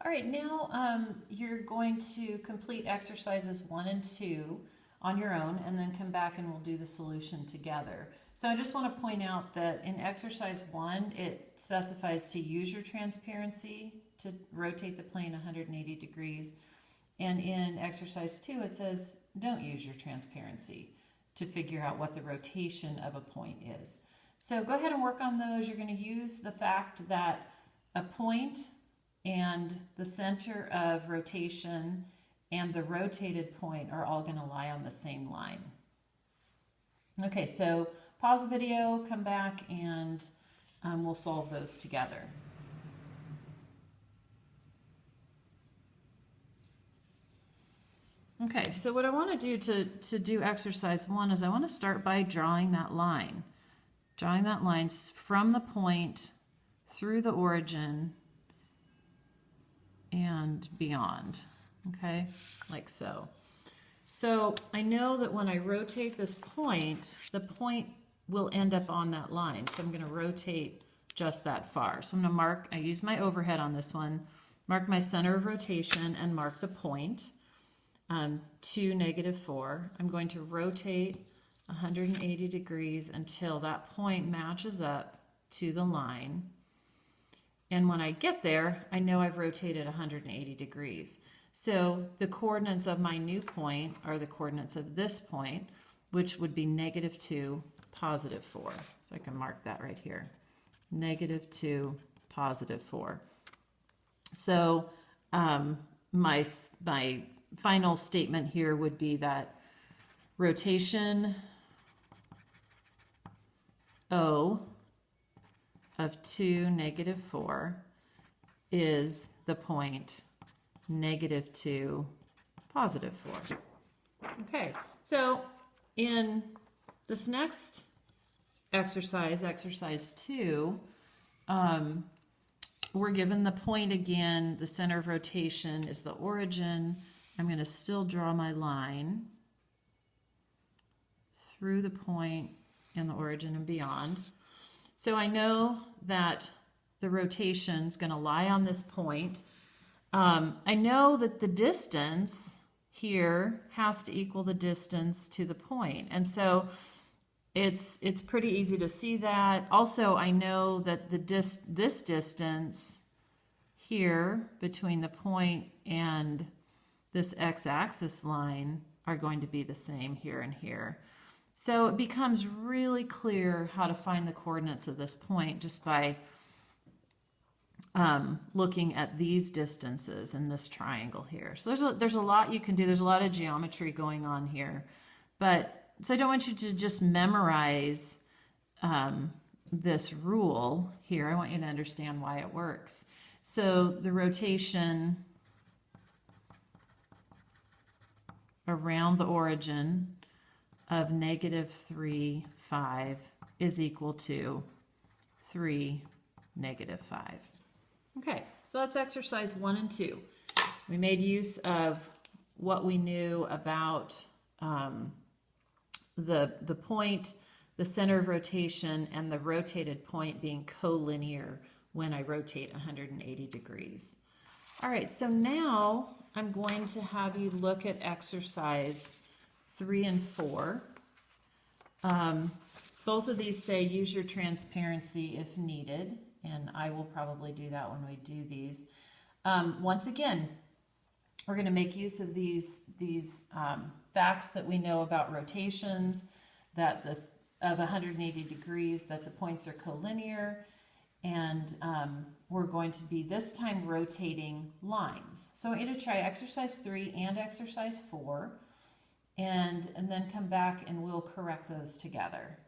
All right, now you're going to complete exercises 1 and 2 on your own and then come back and we'll do the solution together. So I just want to point out that in exercise 1, it specifies to use your transparency to rotate the plane 180 degrees. And in exercise 2, it says don't use your transparency to figure out what the rotation of a point is. So go ahead and work on those. You're going to use the fact that a point and the center of rotation and the rotated point are all going to lie on the same line. Okay, so pause the video, come back, and we'll solve those together. Okay, so what I want to do to do exercise 1 is I want to start by drawing that line. Drawing that line from the point through the origin and beyond, okay, like so. So I know that when I rotate this point, the point will end up on that line. So I'm going to rotate just that far. So I'm going to mark, I use my overhead on this one, mark my center of rotation and mark the point to -4. I'm going to rotate 180 degrees until that point matches up to the line. And when I get there, I know I've rotated 180 degrees. So the coordinates of my new point are the coordinates of this point, which would be -2, +4. So I can mark that right here. -2, +4. So my final statement here would be that rotation O of 2, -4 is the point -2, +4. Okay, so in this next exercise, exercise 2, we're given the point again. The center of rotation is the origin. I'm going to still draw my line through the point and the origin and beyond. So I know that the rotation is going to lie on this point. I know that the distance here has to equal the distance to the point. And so it's pretty easy to see that. Also, I know that this distance here between the point and this x-axis line are going to be the same here and here. So it becomes really clear how to find the coordinates of this point just by looking at these distances in this triangle here. So there's a lot you can do. There's a lot of geometry going on here. So I don't want you to just memorize this rule here. I want you to understand why it works. So the rotation around the origin of -3, 5 is equal to 3, -5. Okay, so that's exercise 1 and 2. We made use of what we knew about the point, the center of rotation, and the rotated point being collinear when I rotate 180 degrees. All right, so now I'm going to have you look at exercise 3 and 4. Both of these say use your transparency if needed, and I will probably do that when we do these. Once again, we're going to make use of these facts that we know about rotations, that of 180 degrees, that the points are collinear, and we're going to be this time rotating lines. So I want you to try exercise 3 and exercise 4, and then come back and we'll correct those together.